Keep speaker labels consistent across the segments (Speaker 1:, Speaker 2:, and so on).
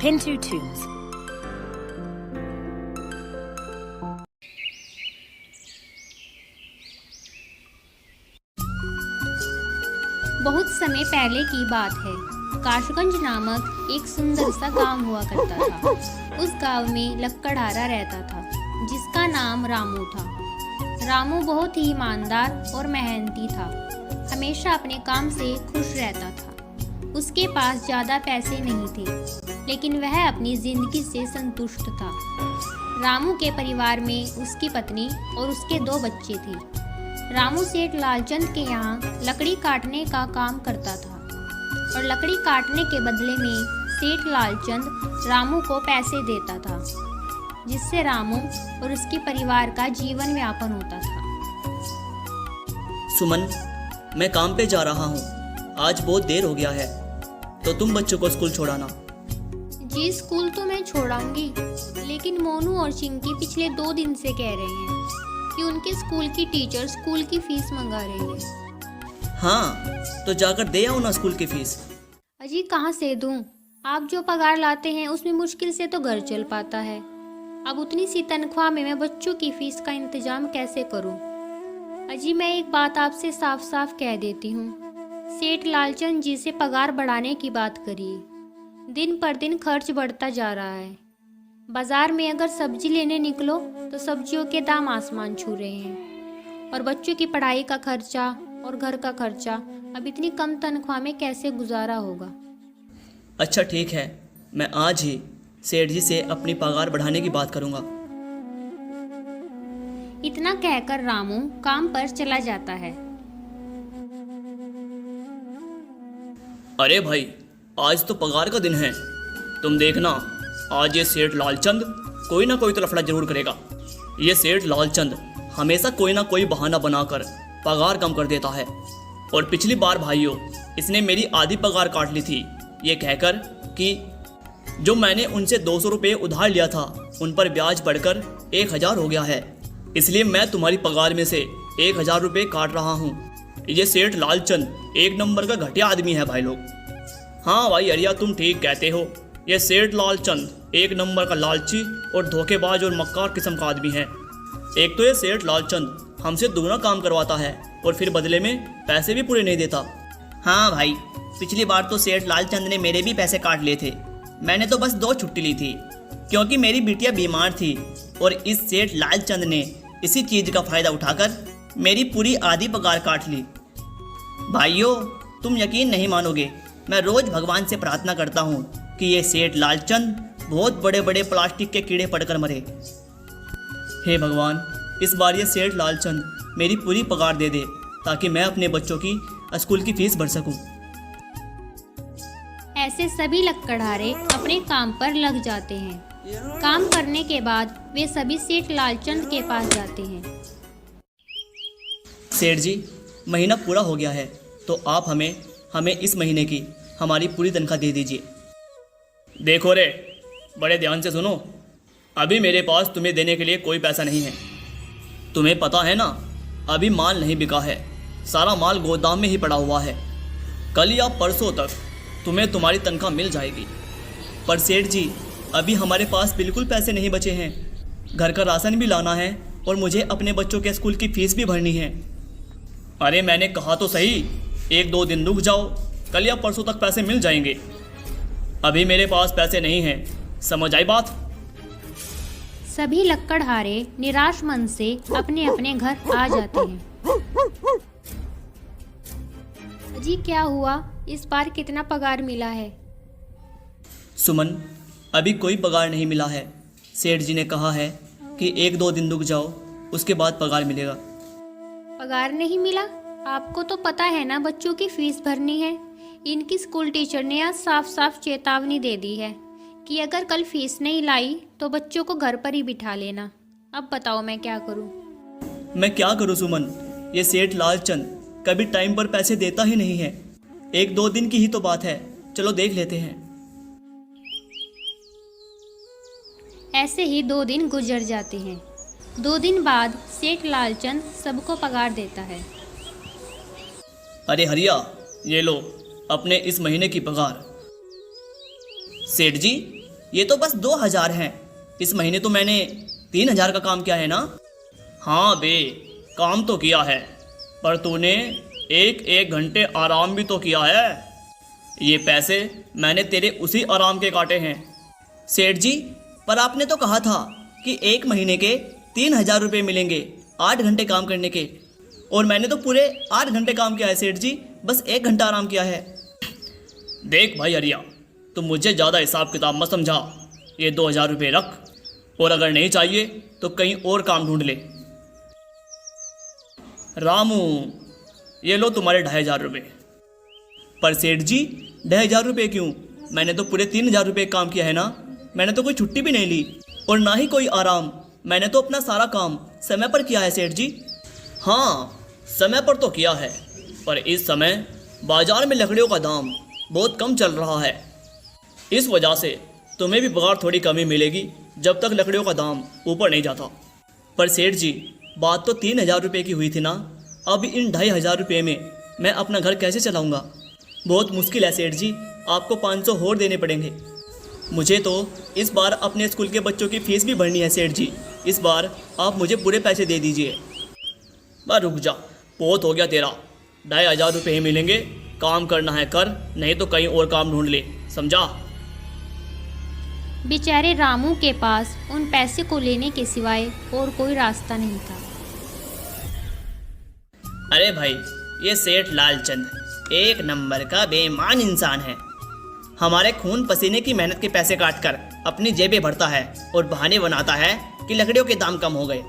Speaker 1: Pinto Tunes.
Speaker 2: बहुत समय पहले की बात है। काशगंज नामक एक सुंदर सा गांव हुआ करता था। उस गांव में लक्कड़हारा रहता था जिसका नाम रामू था। रामू बहुत ही ईमानदार और मेहनती था। हमेशा अपने काम से खुश रहता था। उसके पास ज़्यादा पैसे नहीं थे, लेकिन वह अपनी ज़िंदगी से संतुष्ट था। रामू के परिवार में उसकी पत्नी और उसके 2 बच्चे थे। रामू सेठ लालचंद के यहाँ लकड़ी काटने का काम करता था और लकड़ी काटने के बदले में सेठ लालचंद रामू को पैसे देता था, जिससे रामू और उसके परिवार का जीवन यापन होता था।
Speaker 3: सुमन, मैं काम पे जा रहा हूँ। आज बहुत देर हो गया है, तो तुम बच्चों को स्कूल छोड़ाना।
Speaker 2: जी, स्कूल तो मैं छोड़ाऊंगी, लेकिन मोनू और चिंकी पिछले 2 दिन से कह रहे हैं कि उनके स्कूल की टीचर स्कूल की फीस मंगा रही है।
Speaker 3: हाँ, तो जाकर दे आओ ना स्कूल की फीस।
Speaker 2: अजी, कहाँ से दूं? आप जो पगार लाते हैं उसमें मुश्किल से तो घर चल पाता है। अब उतनी सी तनख्वाह में मैं बच्चों की फीस का इंतजाम कैसे करूं? अजी, मैं एक बात आपसे साफ साफ कह देती हूँ। सेठ लालचंद जी से पगार बढ़ाने की बात करिए। दिन पर दिन खर्च बढ़ता जा रहा है। बाजार में अगर सब्जी लेने निकलो तो सब्जियों के दाम आसमान छू रहे हैं, और बच्चों की पढ़ाई का खर्चा और घर का खर्चा अब इतनी कम तनख्वाह में कैसे गुजारा होगा?
Speaker 3: अच्छा ठीक है, मैं आज ही सेठ जी से अपनी पगार बढ़ाने की बात करूँगा।
Speaker 2: इतना कहकर रामू काम पर चला जाता है।
Speaker 3: अरे भाई, आज तो पगार का दिन है। तुम देखना, आज ये सेठ लालचंद कोई ना कोई तो लफड़ा जरूर करेगा। ये सेठ लालचंद हमेशा कोई ना कोई बहाना बनाकर पगार कम कर देता है। और पिछली बार भाइयों, इसने मेरी आधी पगार काट ली थी, ये कहकर कि जो मैंने उनसे 200 रुपये उधार लिया था उन पर ब्याज बढ़कर 1000 हो गया है, इसलिए मैं तुम्हारी पगार में से 1000 रुपये काट रहा हूँ। ये सेठ लालचंद एक नंबर का घटिया आदमी है भाई लोग। हाँ भाई अरिया, तुम ठीक कहते हो। ये सेठ लालचंद एक नंबर का लालची और धोखेबाज और मक्कार किस्म का आदमी है। एक तो ये सेठ लालचंद हमसे दोगुना काम करवाता है और फिर बदले में पैसे भी पूरे नहीं देता। हाँ भाई, पिछली बार तो सेठ लालचंद ने मेरे भी पैसे काट लिए थे। मैंने तो बस 2 छुट्टी ली थी क्योंकि मेरी बिटिया बीमार थी, और इस सेठ लालचंद ने इसी चीज़ का फ़ायदा उठाकर मेरी पूरी आधी पगार काट ली। भाइयों, तुम यकीन नहीं मानोगे, मैं रोज़ भगवान से प्रार्थना करता हूँ कि ये सेठ लालचंद बहुत बड़े बड़े प्लास्टिक के कीड़े पड़कर मरे। हे भगवान, इस बार ये सेठ लालचंद मेरी पूरी पगार दे दे ताकि मैं अपने बच्चों की स्कूल की फीस भर सकूं।
Speaker 2: ऐसे सभी लक्कड़हारे अपने काम पर लग जाते हैं। काम करने के बाद वे सभी सेठ लालचंद के पास जाते हैं।
Speaker 3: सेठ जी, महीना पूरा हो गया है, तो आप हमें इस महीने की हमारी पूरी तनख्वाह दे दीजिए। देखो रे, बड़े ध्यान से सुनो। अभी मेरे पास तुम्हें देने के लिए कोई पैसा नहीं है। तुम्हें पता है ना, अभी माल नहीं बिका है, सारा माल गोदाम में ही पड़ा हुआ है। कल या परसों तक तुम्हें तुम्हारी तनख्वाह मिल जाएगी। पर सेठ जी, अभी हमारे पास बिल्कुल पैसे नहीं बचे हैं। घर का राशन भी लाना है और मुझे अपने बच्चों के स्कूल की फीस भी भरनी है। अरे मैंने कहा तो सही, 1-2 दिन रुक जाओ, कल या परसों तक पैसे मिल जाएंगे। अभी मेरे पास पैसे नहीं हैं, समझ आई बात?
Speaker 2: सभी लक्कड़हारे निराश मन से अपने अपने घर आ जाते हैं। अजी, क्या हुआ? इस बार कितना पगार मिला है?
Speaker 3: सुमन, अभी कोई पगार नहीं मिला है। सेठ जी ने कहा है कि 1-2 दिन रुक जाओ, उसके बाद पगार मिलेगा।
Speaker 2: पगार नहीं मिला? आपको तो पता है ना बच्चों की फीस भरनी है। इनकी स्कूल टीचर ने आज साफ साफ चेतावनी दे दी है कि अगर कल फीस नहीं लाई तो बच्चों को घर पर ही बिठा लेना। अब बताओ मैं क्या करूं?
Speaker 3: मैं क्या करूं सुमन, ये सेठ लालचंद कभी टाइम पर पैसे देता ही नहीं है। 1-2 दिन की ही तो बात है, चलो देख लेते हैं।
Speaker 2: ऐसे ही 2 दिन गुजर जाते हैं। 2 दिन बाद सेठ लालचंद सबको पगार देता है।
Speaker 3: अरे हरिया, ये लो अपने इस महीने की पगार। सेठ जी, ये तो बस 2,000 हैं। इस महीने तो मैंने 3,000 का काम किया है ना। हाँ बे, काम तो किया है, पर तूने एक घंटे आराम भी तो किया है। ये पैसे मैंने तेरे उसी आराम के काटे हैं। सेठ जी, पर आपने तो कहा था कि 1 महीने के 3,000 रुपये मिलेंगे 8 घंटे काम करने के, और मैंने तो पूरे 8 घंटे काम किया है सेठ जी, बस 1 घंटा आराम किया है। देख भाई अरिया, तुम मुझे ज़्यादा हिसाब किताब मत समझा। ये 2,000 रुपये रख, और अगर नहीं चाहिए तो कहीं और काम ढूंढ ले। रामू, ये लो तुम्हारे 2,500 रुपये। पर सेठ जी, 2,500 रुपये क्यों? मैंने तो पूरे 3,000 रुपये काम किया है ना। मैंने तो कोई छुट्टी भी नहीं ली और ना ही कोई आराम। मैंने तो अपना सारा काम समय पर किया है सेठ जी। हाँ, समय पर तो किया है, पर इस समय बाजार में लकड़ियों का दाम बहुत कम चल रहा है। इस वजह से तुम्हें भी पगार थोड़ी कमी मिलेगी जब तक लकड़ियों का दाम ऊपर नहीं जाता। पर सेठ जी, बात तो 3,000 रुपये की हुई थी ना। अब इन 2,500 रुपये में मैं अपना घर कैसे चलाऊंगा? बहुत मुश्किल है सेठ जी, आपको 500 और देने पड़ेंगे। मुझे तो इस बार अपने स्कूल के बच्चों की फ़ीस भी भरनी है सेठ जी। इस बार आप मुझे पूरे पैसे दे दीजिए। बस रुक जा, बहुत हो गया तेरा। 2,500 रुपये ही मिलेंगे। काम करना है कर, नहीं तो कहीं और काम ढूंढ ले, समझा?
Speaker 2: बेचारे रामू के पास उन पैसे को लेने के सिवाय और कोई रास्ता नहीं था।
Speaker 3: अरे भाई, ये सेठ लालचंद एक नंबर का बेईमान इंसान है। हमारे खून पसीने की मेहनत के पैसे काटकर अपनी जेबें भरता है और बहाने बनाता है कि लकड़ियों के दाम कम हो गए।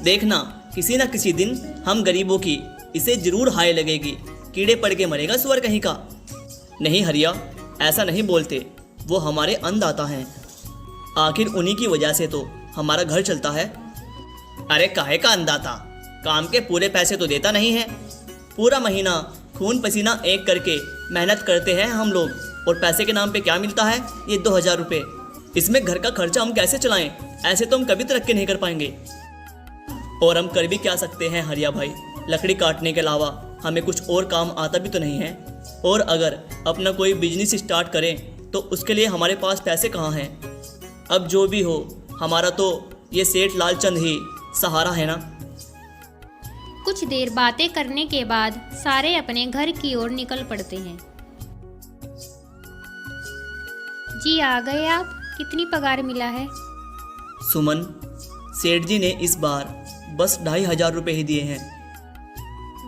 Speaker 3: देखना, किसी न किसी दिन हम गरीबों की इसे जरूर हाय लगेगी। कीड़े पड़ के मरेगा सुअर कहीं का। नहीं हरिया, ऐसा नहीं बोलते, वो हमारे अन्नदाता हैं। आखिर उन्हीं की वजह से तो हमारा घर चलता है। अरे काहे का अन्नदाता, काम के पूरे पैसे तो देता नहीं है। पूरा महीना खून पसीना एक करके मेहनत करते हैं हम लोग, और पैसे के नाम पे क्या मिलता है? ये 2,000 रुपये। इसमें घर का खर्चा हम कैसे चलाएं? ऐसे तो हम कभी तरक्की नहीं कर पाएंगे। और हम कर भी क्या सकते हैं हरिया भाई? लकड़ी काटने के अलावा हमें कुछ और काम आता भी तो नहीं है। और अगर अपना कोई बिजनेस स्टार्ट करें तो उसके लिए हमारे पास पैसे कहाँ हैं? अब जो भी हो, हमारा तो ये सेठ लालचंद ही सहारा है ना।
Speaker 2: कुछ देर बातें करने के बाद सारे अपने घर की ओर निकल पड़ते हैं। जी आ गए आप? कितनी पगार मिला है?
Speaker 3: सुमन, सेठ जी ने इस बार बस 2,500 रुपये ही दिए हैं।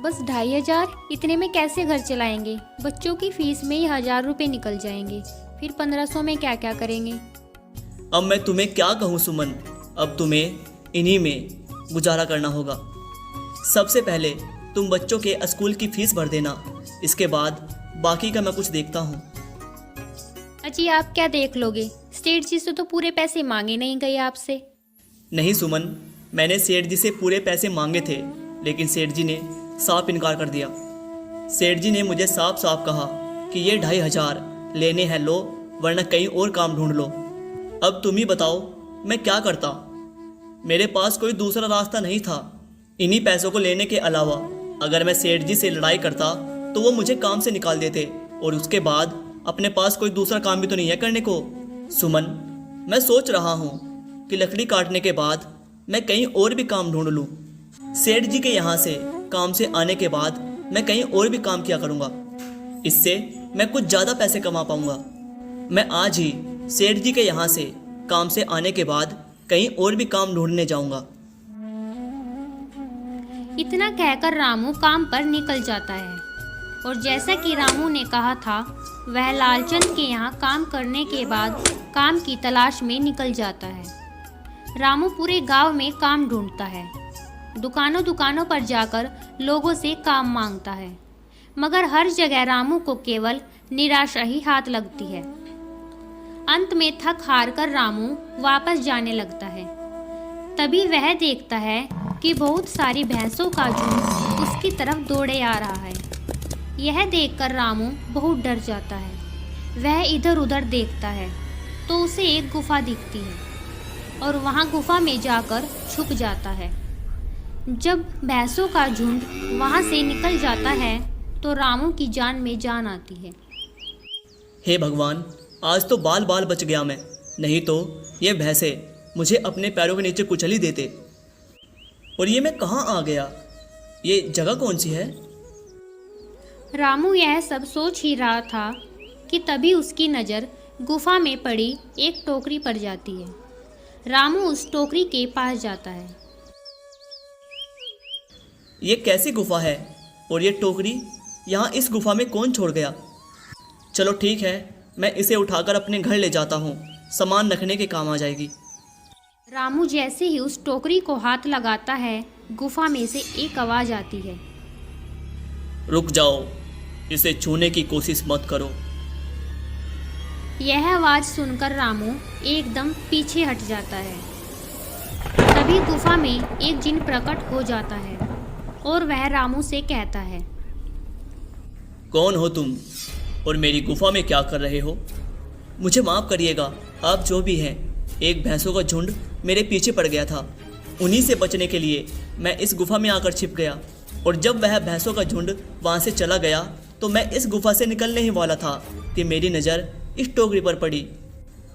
Speaker 2: बस 2,500? इतने में कैसे घर चलाएंगे? बच्चों की फीस में ही 1,000 रुपये निकल जाएंगे, फिर 1,500 में क्या क्या करेंगे?
Speaker 3: अब मैं तुम्हें क्या कहूँ सुमन, अब तुम्हें इन्हीं में गुजारा करना होगा। सबसे पहले तुम बच्चों के स्कूल की फीस भर देना, इसके बाद बाकी का मैं कुछ देखता हूँ।
Speaker 2: अजी आप क्या देख लोगे? सेठ जी से तो पूरे पैसे मांगे नहीं गए आपसे।
Speaker 3: नहीं सुमन, मैंने सेठ जी से पूरे पैसे मांगे थे, लेकिन सेठ जी ने साफ इनकार कर दिया। सेठ जी ने मुझे साफ साफ कहा कि ये 2,500 लेने हैं लो, वरना कहीं और काम ढूंढ लो। अब तुम ही बताओ मैं क्या करता? मेरे पास कोई दूसरा रास्ता नहीं था इन्हीं पैसों को लेने के अलावा। अगर मैं सेठ जी से लड़ाई करता तो वो मुझे काम से निकाल देते, और उसके बाद अपने पास कोई दूसरा काम भी तो नहीं है करने को। सुमन, मैं सोच रहा हूँ कि लकड़ी काटने के बाद मैं कहीं और भी काम ढूंढ लूँ। सेठ जी के यहाँ से काम से आने के बाद मैं कहीं और भी काम किया करूँगा, इससे मैं कुछ ज़्यादा पैसे कमा पाऊँगा। मैं आज ही सेठ जी के यहाँ से काम से आने के बाद कहीं और भी काम ढूंढने जाऊँगा।
Speaker 2: इतना कहकर रामू काम पर निकल जाता है, और जैसा कि रामू ने कहा था, वह लालचंद के यहाँ काम करने के बाद काम की तलाश में निकल जाता है। रामू पूरे गांव में काम ढूंढता है, दुकानों दुकानों पर जाकर लोगों से काम मांगता है, मगर हर जगह रामू को केवल निराशा ही हाथ लगती है। अंत में थक हार कर रामू वापस जाने लगता है। तभी वह देखता है कि बहुत सारी भैंसों का झुंड उसकी तरफ दौड़े आ रहा है। यह देखकर रामू बहुत डर जाता है। वह इधर उधर देखता है तो उसे एक गुफा दिखती है, और वहां गुफा में जाकर छुप जाता है। जब भैंसों का झुंड वहां से निकल जाता है तो रामू की जान में जान आती है।
Speaker 3: हे भगवान, आज तो बाल बाल बच गया मैं। नहीं तो ये भैंसे मुझे अपने पैरों के नीचे कुचल ही देते। और ये मैं कहाँ आ गया? ये जगह कौन सी है?
Speaker 2: रामू यह सब सोच ही रहा था कि तभी उसकी नज़र गुफा में पड़ी एक टोकरी पर जाती है। रामू उस टोकरी के पास जाता है।
Speaker 3: ये कैसी गुफा है? और ये टोकरी यहाँ इस गुफा में कौन छोड़ गया? चलो ठीक है, मैं इसे उठाकर अपने घर ले जाता हूँ, सामान रखने के काम आ जाएगी।
Speaker 2: रामू जैसे ही उस टोकरी को हाथ लगाता है, गुफा में से एक आवाज़ आती है।
Speaker 3: रुक जाओ, इसे छूने की कोशिश मत करो।
Speaker 2: यह आवाज़ सुनकर रामू एकदम पीछे हट जाता है। तभी गुफा में एक जिन प्रकट हो जाता है और वह रामू से कहता है,
Speaker 3: कौन हो तुम और मेरी गुफा में क्या कर रहे हो? मुझे माफ़ करिएगा, आप जो भी हैं। एक भैंसों का झुंड मेरे पीछे पड़ गया था, उन्हीं से बचने के लिए मैं इस गुफा में आकर छिप गया। और जब वह भैंसों का झुंड वहाँ से चला गया तो मैं इस गुफा से निकलने ही वाला था कि मेरी नज़र इस टोकरी पर पड़ी।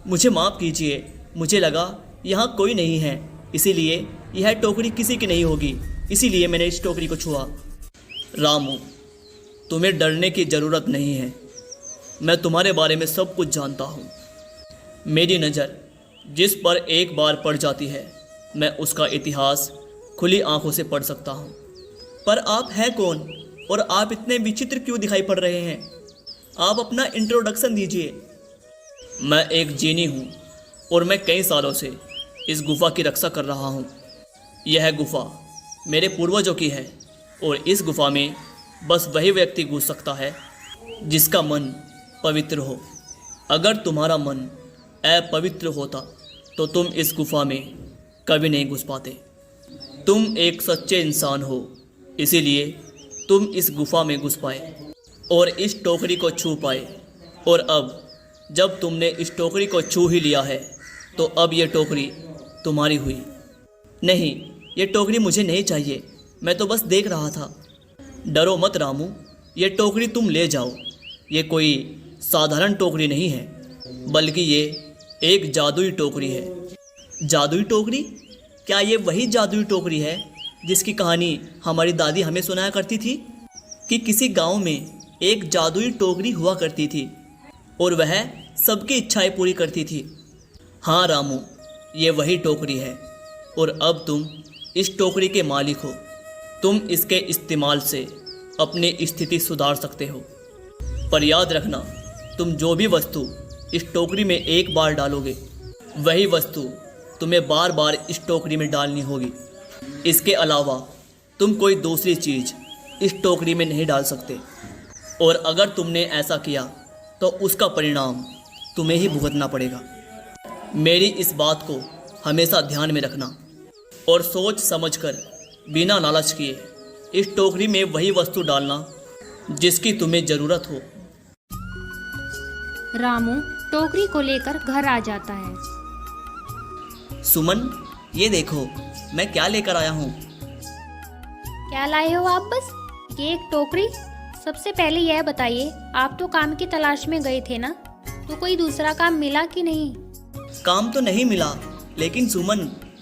Speaker 3: मुझे माफ़ कीजिए, मुझे लगा यहाँ कोई नहीं है, इसीलिए यह टोकरी किसी की नहीं होगी, इसीलिए मैंने इस टोकरी को छुआ। रामू, तुम्हें डरने की ज़रूरत नहीं है, मैं तुम्हारे बारे में सब कुछ जानता हूँ। मेरी नज़र जिस पर एक बार पड़ जाती है, मैं उसका इतिहास खुली आंखों से पढ़ सकता हूँ। पर आप हैं कौन और आप इतने विचित्र क्यों दिखाई पड़ रहे हैं? आप अपना इंट्रोडक्शन दीजिए। मैं एक जीनी हूँ और मैं कई सालों से इस गुफा की रक्षा कर रहा हूँ। यह गुफा मेरे पूर्वजों की है और इस गुफा में बस वही व्यक्ति घुस सकता है जिसका मन पवित्र हो। अगर तुम्हारा मन अपवित्र होता तो तुम इस गुफा में कभी नहीं घुस पाते। तुम एक सच्चे इंसान हो, इसीलिए तुम इस गुफा में घुस पाए और इस टोकरी को छू पाए। और अब जब तुमने इस टोकरी को छू ही लिया है तो अब ये टोकरी तुम्हारी हुई। नहीं, ये टोकरी मुझे नहीं चाहिए, मैं तो बस देख रहा था। डरो मत रामू, ये टोकरी तुम ले जाओ। ये कोई साधारण टोकरी नहीं है, बल्कि ये एक जादुई टोकरी है। जादुई टोकरी? क्या ये वही जादुई टोकरी है जिसकी कहानी हमारी दादी हमें सुनाया करती थी कि किसी गांव में एक जादुई टोकरी हुआ करती थी और वह सबकी इच्छाएं पूरी करती थी? हाँ रामू, ये वही टोकरी है और अब तुम इस टोकरी के मालिक हो। तुम इसके इस्तेमाल से अपनी स्थिति सुधार सकते हो। पर याद रखना, तुम जो भी वस्तु इस टोकरी में एक बार डालोगे, वही वस्तु तुम्हें बार बार इस टोकरी में डालनी होगी। इसके अलावा तुम कोई दूसरी चीज़ इस टोकरी में नहीं डाल सकते, और अगर तुमने ऐसा किया तो उसका परिणाम तुम्हें ही भुगतना पड़ेगा। मेरी इस बात को हमेशा ध्यान में रखना और सोच समझकर बिना लालच किए इस टोकरी में वही वस्तु डालना जिसकी तुम्हें ज़रूरत हो।
Speaker 2: रामू टोकरी को लेकर घर आ जाता है।
Speaker 3: सुमन, ये देखो मैं क्या लेकर आया हूँ।
Speaker 2: क्या लाए हो आप? बस ये एक टोकरी? सबसे पहले यह बताइए, आप तो काम की तलाश में गए थे ना, तो कोई दूसरा काम मिला कि नहीं?
Speaker 3: काम तो नहीं मिला, लेकिन सुमन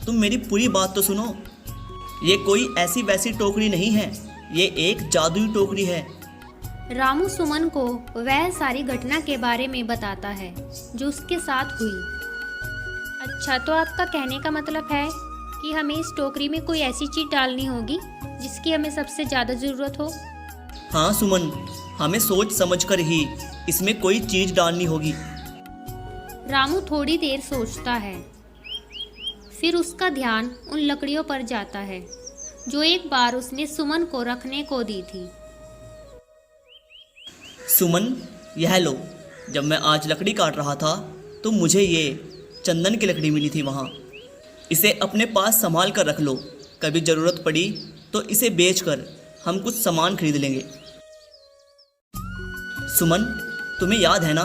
Speaker 3: तुम मेरी पूरी बात तो सुनो। ये कोई ऐसी वैसी टोकरी नहीं है, ये एक जादुई टोकरी है।
Speaker 2: रामू सुमन को वह सारी घटना के बारे में बताता है जो उसके साथ हुई। अच्छा, तो आपका कहने का मतलब है कि हमें इस टोकरी में कोई ऐसी चीज़ डालनी होगी जिसकी हमें सबसे ज़्यादा ज़रूरत हो?
Speaker 3: हाँ सुमन, हमें सोच समझकर ही इसमें कोई चीज़ डालनी होगी।
Speaker 2: रामू थोड़ी देर सोचता है, फिर उसका ध्यान उन लकड़ियों पर जाता है जो एक बार उसने सुमन को रखने को दी थी।
Speaker 3: सुमन, यह लो। जब मैं आज लकड़ी काट रहा था तो मुझे ये चंदन की लकड़ी मिली थी वहाँ। इसे अपने पास संभाल कर रख लो, कभी ज़रूरत पड़ी तो इसे बेचकर हम कुछ सामान खरीद लेंगे। सुमन, तुम्हें याद है ना,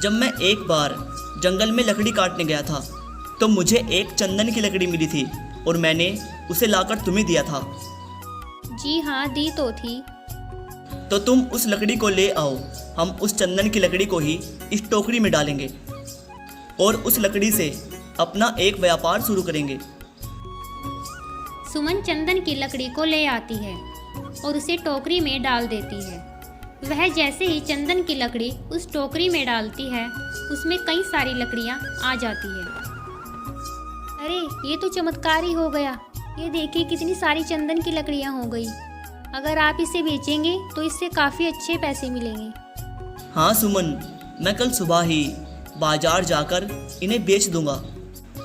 Speaker 3: जब मैं एक बार जंगल में लकड़ी काटने गया था तो मुझे एक चंदन की लकड़ी मिली थी और मैंने उसे लाकर तुम्हें दिया था।
Speaker 2: जी हाँ, दी तो थी।
Speaker 3: तो तुम उस लकड़ी को ले आओ, हम उस चंदन की लकड़ी को ही इस टोकरी में डालेंगे। और उस लकड़ी से अपना एक व्यापार शुरू करेंगे।
Speaker 2: सुमन चंदन की लकड़ी को ले आती है और उसे टोकरी में डाल देती है। वह जैसे ही चंदन की लकड़ी उस टोकरी में डालती है, उसमें कई सारी लकड़ियां आ जाती है। अरे ये तो चमत्कार ही हो गया। ये देखिए कितनी सारी चंदन की लकड़ियां हो गई। अगर आप इसे बेचेंगे तो इससे काफ़ी अच्छे पैसे मिलेंगे।
Speaker 3: हाँ सुमन, मैं कल सुबह ही बाजार जाकर इन्हें बेच दूंगा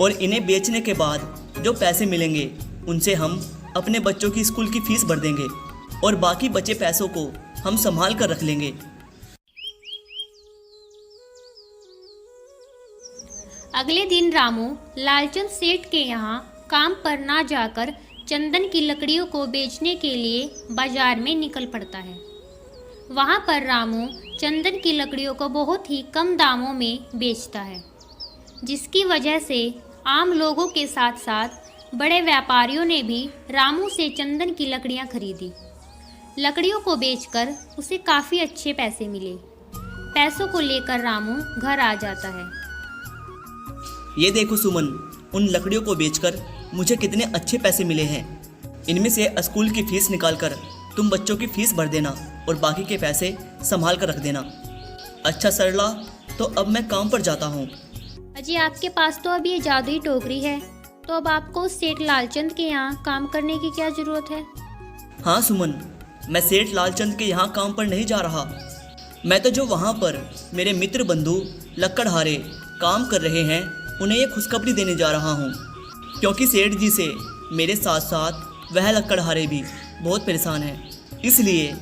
Speaker 3: और इन्हें बेचने के बाद जो पैसे मिलेंगे उनसे हम अपने बच्चों की स्कूल की फीस भर देंगे और बाकी बचे पैसों को हम संभाल कर रख लेंगे।
Speaker 2: अगले दिन रामू लालचंद सेठ के यहाँ काम पर ना जाकर चंदन की लकड़ियों को बेचने के लिए बाजार में निकल पड़ता है। वहाँ पर रामू चंदन की लकड़ियों को बहुत ही कम दामों में बेचता है, जिसकी वजह से आम लोगों के साथ साथ बड़े व्यापारियों ने भी रामू से चंदन की लकड़ियाँ खरीदी। लकड़ियों को बेचकर उसे काफ़ी अच्छे पैसे मिले। पैसों को लेकर रामू घर आ जाता है।
Speaker 3: ये देखो सुमन, उन लकड़ियों को बेचकर मुझे कितने अच्छे पैसे मिले हैं। इनमें से स्कूल की फीस निकालकर तुम बच्चों की फीस भर देना और बाकी के पैसे संभाल कर रख देना। अच्छा सरला, तो अब मैं काम पर जाता हूँ।
Speaker 2: अजी आपके पास तो अब ये जादुई टोकरी है, तो अब आपको सेठ लालचंद के यहाँ काम करने की क्या ज़रूरत है?
Speaker 3: हाँ सुमन, मैं सेठ लालचंद के यहाँ काम पर नहीं जा रहा। मैं तो जो वहाँ पर मेरे मित्र बंधु लक्कड़हारे काम कर रहे हैं उन्हें ये खुशखबरी देने जा रहा हूँ, क्योंकि सेठ जी से मेरे साथ साथ वह लक्कड़हारे भी बहुत परेशान हैं। इसलिए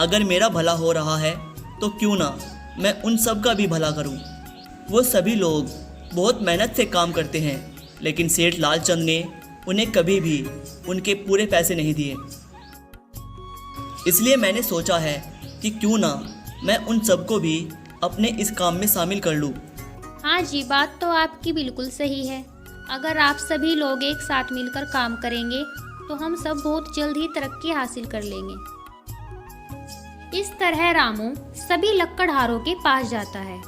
Speaker 3: अगर मेरा भला हो रहा है तो क्यों ना मैं उन सब का भी भला करूँ। वो सभी लोग बहुत मेहनत से काम करते हैं, लेकिन सेठ लालचंद ने उन्हें कभी भी उनके पूरे पैसे नहीं दिए। इसलिए मैंने सोचा है कि क्यों ना मैं उन सबको भी अपने इस काम में शामिल कर लूँ।
Speaker 2: हाँ जी, बात तो आपकी बिल्कुल सही है। अगर आप सभी लोग एक साथ मिलकर काम करेंगे तो हम सब बहुत जल्द ही तरक्की हासिल कर लेंगे। इस तरह रामू सभी लक्कड़हारों के पास जाता है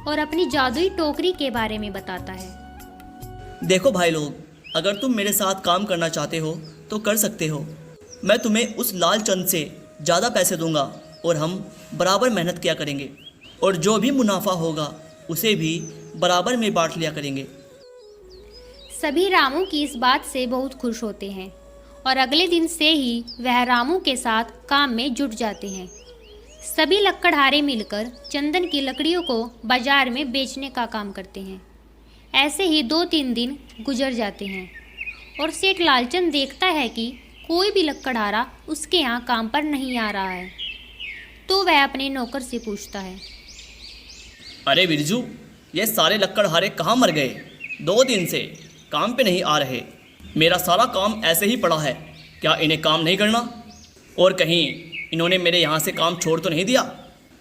Speaker 2: और अपनी जादुई टोकरी के बारे में बताता है।
Speaker 3: देखो भाई लोग, अगर तुम मेरे साथ काम करना चाहते हो तो कर सकते हो। मैं तुम्हें उस लालचंद से ज़्यादा पैसे दूंगा और हम बराबर मेहनत किया करेंगे और जो भी मुनाफा होगा उसे भी बराबर में बांट लिया करेंगे।
Speaker 2: सभी रामू की इस बात से बहुत खुश होते हैं और अगले दिन से ही वह रामू के साथ काम में जुट जाते हैं। सभी लक्कड़हारे मिलकर चंदन की लकड़ियों को बाजार में बेचने का काम करते हैं। ऐसे ही 2-3 दिन गुजर जाते हैं और सेठ लालचंद देखता है कि कोई भी लक्कड़हारा उसके यहाँ काम पर नहीं आ रहा है, तो वह अपने नौकर से पूछता है,
Speaker 3: अरे बिरजू, ये सारे लक्कड़हारे कहाँ मर गए? 2 दिन से काम पे नहीं आ रहे। मेरा सारा काम ऐसे ही पड़ा है, क्या इन्हें काम नहीं करना? और कहीं इन्होंने मेरे यहाँ से काम छोड़ तो नहीं दिया?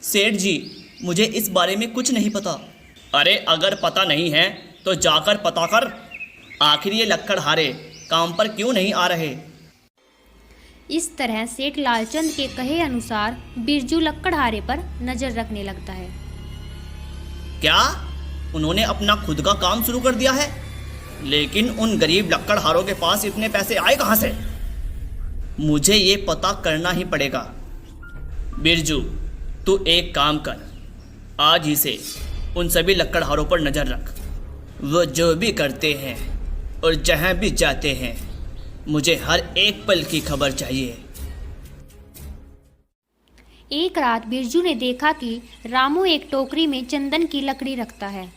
Speaker 3: सेठ जी, मुझे इस बारे में कुछ नहीं पता। अरे अगर पता नहीं है तो जाकर पता कर, आखिर ये लक्कड़हारे काम पर क्यों नहीं आ रहे?
Speaker 2: इस तरह सेठ लालचंद के कहे अनुसार बिरजू लक्कड़हारे पर नजर रखने लगता है।
Speaker 3: क्या उन्होंने अपना खुद का काम शुरू कर दिया है? लेकिन उन गरीब लक्कड़हारों के पास इतने पैसे आए कहाँ से? मुझे ये पता करना ही पड़ेगा। बिरजू, तू एक काम कर, आज ही से उन सभी लक्कड़हारों पर नज़र रख। वो जो भी करते हैं और जहाँ भी जाते हैं, मुझे हर एक पल की खबर चाहिए।
Speaker 2: एक रात बिरजू ने देखा कि रामू एक टोकरी में चंदन की लकड़ी रखता है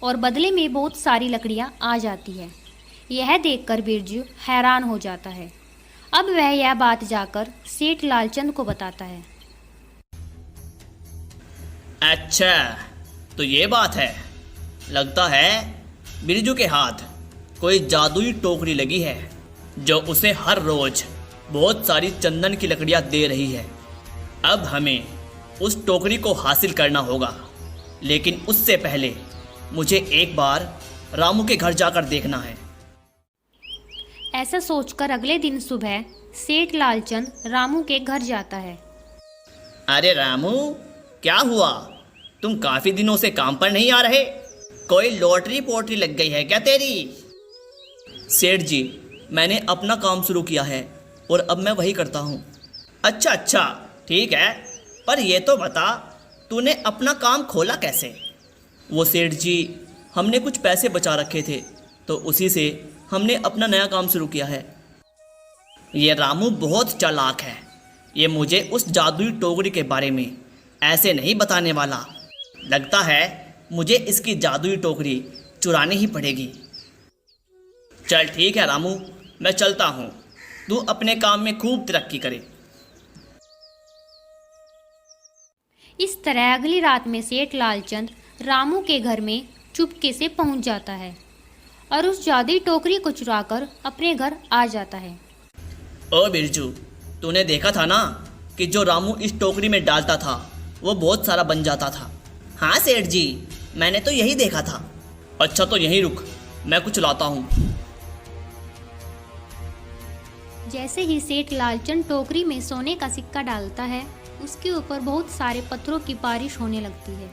Speaker 2: और बदले में बहुत सारी लकड़ियां आ जाती है। यह देखकर बिरजू हैरान हो जाता है। अब वह यह बात जाकर सेठ लालचंद को बताता है।
Speaker 3: अच्छा, तो ये बात है। लगता है बिरजू के हाथ कोई जादुई टोकरी लगी है जो उसे हर रोज बहुत सारी चंदन की लकड़ियां दे रही है। अब हमें उस टोकरी को हासिल करना होगा, लेकिन उससे पहले मुझे एक बार रामू के घर जाकर देखना है।
Speaker 2: ऐसा सोचकर अगले दिन सुबह सेठ लालचंद रामू के घर जाता है।
Speaker 3: अरे रामू, क्या हुआ? तुम काफ़ी दिनों से काम पर नहीं आ रहे? कोई लॉटरी पोटरी लग गई है क्या तेरी? सेठ जी, मैंने अपना काम शुरू किया है और अब मैं वही करता हूँ। अच्छा अच्छा, ठीक है, पर ये तो बता तूने अपना काम खोला कैसे? वो सेठ जी, हमने कुछ पैसे बचा रखे थे तो उसी से हमने अपना नया काम शुरू किया है। ये रामू बहुत चालाक है, ये मुझे उस जादुई टोकरी के बारे में ऐसे नहीं बताने वाला। लगता है मुझे इसकी जादुई टोकरी चुरानी ही पड़ेगी। चल ठीक है रामू, मैं चलता हूँ, तू अपने काम में खूब तरक्की करे।
Speaker 2: इस तरह अगली रात में सेठ लालचंद रामू के घर में चुपके से पहुंच जाता है और उस जादुई टोकरी को चुराकर अपने घर आ जाता है।
Speaker 3: ओ बिरजू, तूने देखा था ना कि जो रामू इस टोकरी में डालता था वो बहुत सारा बन जाता था। हाँ सेठ जी, मैंने तो यही देखा था। अच्छा तो यहीं रुक, मैं कुछ लाता हूँ।
Speaker 2: जैसे ही सेठ लालचंद टोकरी में सोने का सिक्का डालता है, उसके ऊपर बहुत सारे पत्थरों की बारिश होने लगती है।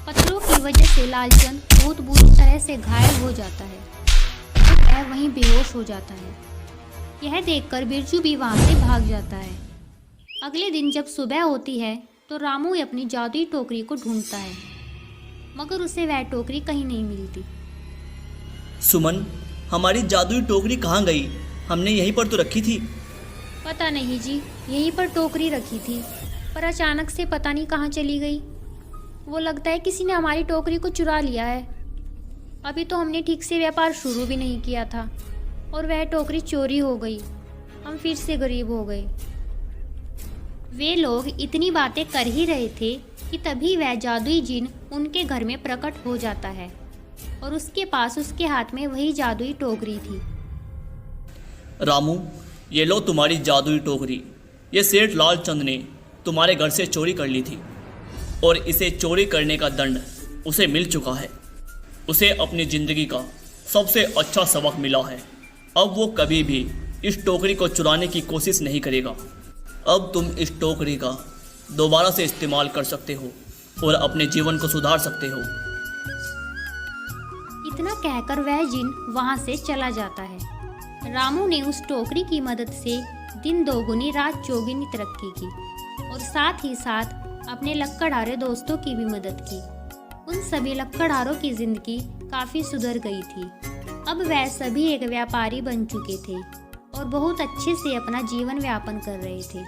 Speaker 2: पत्थरों की वजह से लालचंद बहुत बुरी तरह से घायल हो जाता है और वह वहीं बेहोश हो जाता है। यह देखकर बिरजू भी वहां से भाग जाता है। अगले दिन जब सुबह होती है तो रामू अपनी जादुई टोकरी को ढूंढता है, मगर उसे वह टोकरी कहीं नहीं मिलती।
Speaker 3: सुमन, हमारी जादुई टोकरी कहाँ गई? हमने यहीं पर तो रखी थी।
Speaker 2: पता नहीं जी, यहीं पर टोकरी रखी थी, पर अचानक से पता नहीं कहाँ चली गई। वो लगता है किसी ने हमारी टोकरी को चुरा लिया है। अभी तो हमने ठीक से व्यापार शुरू भी नहीं किया था और वह टोकरी चोरी हो गई। हम फिर से गरीब हो गए। वे लोग इतनी बातें कर ही रहे थे कि तभी वह जादुई जिन उनके घर में प्रकट हो जाता है और उसके पास उसके हाथ में वही जादुई टोकरी थी।
Speaker 3: रामू, ये लो तुम्हारी जादुई टोकरी। ये सेठ लालचंद ने तुम्हारे घर से चोरी कर ली थी और इसे चोरी करने का दंड उसे मिल चुका है। उसे अपनी ज़िंदगी का सबसे अच्छा सबक मिला है। अब वो कभी भी इस टोकरी को चुराने की कोशिश नहीं करेगा। अब तुम इस टोकरी का दोबारा से इस्तेमाल कर सकते हो और अपने जीवन को सुधार सकते हो।
Speaker 2: इतना कहकर वह जिन वहां से चला जाता है। रामू ने उस टोकरी की मदद से दिन दोगुनी रात चौगुनी तरक्की की और साथ ही साथ अपने लक्कड़हारे दोस्तों की भी मदद की। उन सभी लक्कड़हारों की जिंदगी काफ़ी सुधर गई थी। अब वह सभी एक व्यापारी बन चुके थे और बहुत अच्छे से अपना जीवन यापन कर रहे थे।